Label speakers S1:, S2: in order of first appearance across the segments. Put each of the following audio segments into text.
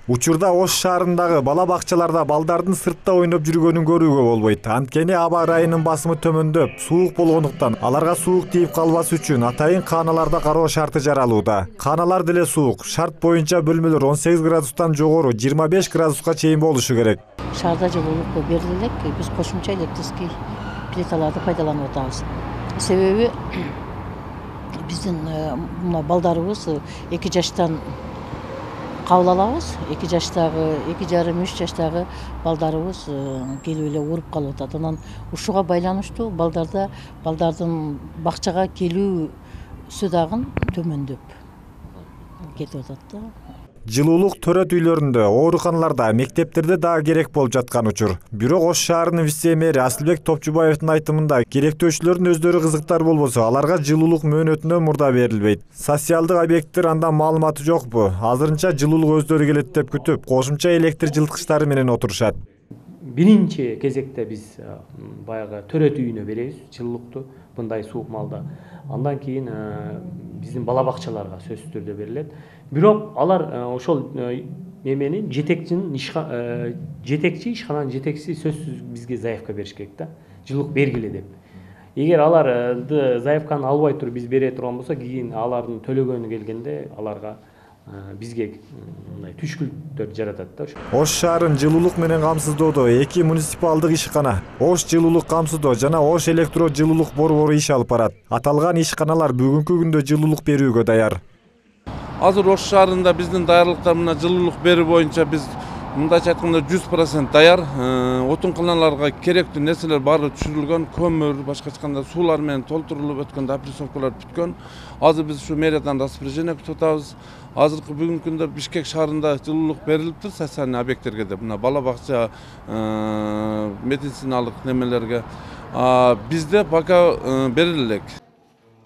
S1: Учурда Ош шаарындагы бала бакчаларда балдардын сыртта ойноп жүргөнүн көрүүгө болбойт. Анткени аба ырайынын басымы төмөндөп, суук болгондуктан аларга суук тийип калбас үчүн атайын кааналарда кароо шарты жаралууда. Кааналар деле суук. Шарт боюнча бөлмөлөр 18 градустан жогору 25 градуска чейин болушу керек.
S2: Шаарда жылуулук бериле элек, биз кошумча электрический плиталарды пайдаланып атабыз. Себеби биздин мына балдарыбыз 2 жаштан кабыл алабыз. 2 жаштагы, 2,5-3 жаштагы балдарыбыз келип эле ооруп калып атат. Анан ушуга байланыштуу балдардын бакчага келүүсү дагы төмөндөп кетип атат да.
S1: Жылуулук төрөт үйлөрүндө, ооруканаларда, мектептерде дагы керек болуп жаткан учур. Бирок Ош шаарынын вице-мэри Асылбек Топчубаевдин айтымында керектөөчүлөрдүн өздөрү кызыктар болбосо, аларга жылуулук мөөнөтүнөн мурда берилбейт. Социалдык объекттер андан маалыматы жокпу? Азырынча жылуулук өздөрү келет деп күтүп, кошумча электр жылыткычтары менен отурушат.
S3: Биринчи кезекте биз баягы төрөт үйүнө беребиз жылуулукту мындай суук маалда. Андан кийин биздин бала бакчаларга сөзсүз түрдө берилет. Бирок алар ошол эменин жетекчи ишкананын жетекчиси сөзсүз бизге заявка бериш керек да. Жылуулук бергиле деп. Эгер аларды заявканы албай туруп биз бере турган болсо, кийин алардын төлөгөнү келгенде аларга бизге мындай түшкүлдөр жаратат да.
S1: Ош шаарын жылуулук менен камсыздоодо 2 муниципалдык ишкана Ош жылуулук камсыздоо жана Ош электро жылуулук борбору иш алып барат. Аталган ишканалар бүгүнкү күндө жылуулук берүүгө даяр.
S4: Азыр Ош шаарында биздин даярдыктар мына жылуулук берүү боюнча биз мындайча айтканда 100% даяр. Отунканаларга керектүү нерселер баары түшүрүлгөн, көмүр, башка айтканда суулар менен толтурулуп өткөн, опрессовкалар бүткөн. Азыр биз ушу мэриядан распоряжение күтүп атабыз. Азыркы бүгүнкү күндө Бишкек шаарында жылуулук берилиптир социальный объекттерге деп. Мына бала бакча, медициналык немелерге. Бизде пока бериле элек.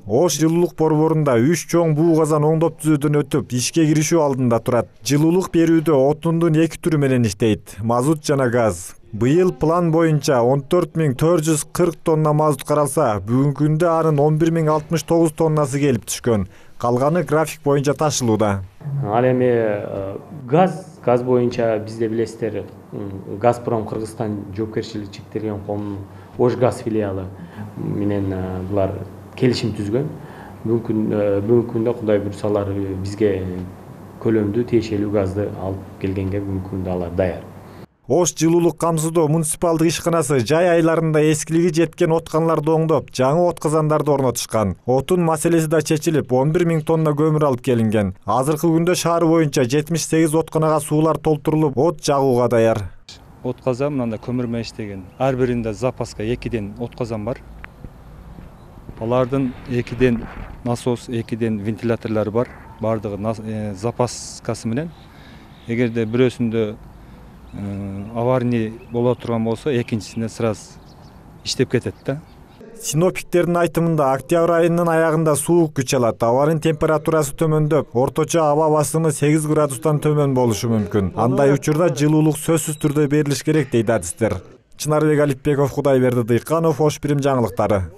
S1: Ош жылуулук борборунда 3 чоң буу казан оңдоп түзүүдөн өтүп, ишке киришүү алдында турат. Жылуулук берүүдө отундун 2 түрү менен иштейт: мазут жана газ. Быйыл план боюнча 14.440 тонна мазут каралса, бүгүнкү күндө анын 11.069 тоннасы келип түшкөн. Калганы график боюнча ташылууда.
S3: Ал эми газ боюнча бизде билесиздер, Газпром Кыргызстан жоопкерчилиги чектелген коомунун Ош газ филиалы менен булар келишим түзгөн. Бүгүнкү күндө Кудай буйрса алар бизге көлөмдүү тиешелүү газды алып келгенге бүгүнкү күндө алар даяр.
S1: Ош жылуулук камсыздоо муниципалдык ишканасы жай айларында эскилиги жеткен отканаларды оңдоп, жаңы отказандарды орнотушкан. Отун маселеси да чечилип, 11.000 тонна көмүр алып келинген. Азыркы күндө шаар боюнча 78 отканага суулар толтурулуп, от жагууга даяр.
S5: Отказан мындай көмүр менен иштеген. Ар биринде запаска 2ден отказан бар. Алардын 2ден насос, 2ден вентиляторлор бар. Бардыгы запаскасы менен. Эгерде бирөөсүндө аварий боло турган болсо, экинчисине сразу иштеп кетет да.
S1: Синоптиктердин айтымында октябрь айынын аягында суук күч алат. Абанын температурасы төмөндөп, орточо аба басымы 8 градустан төмөн болушу мүмкүн. Андай учурда жылуулук сөзсүз түрдө берилиш керек дейт адистер. Чынарбек Алипбеков, Кудайберди Дыйканов, Ош Бирим жаңылыктары.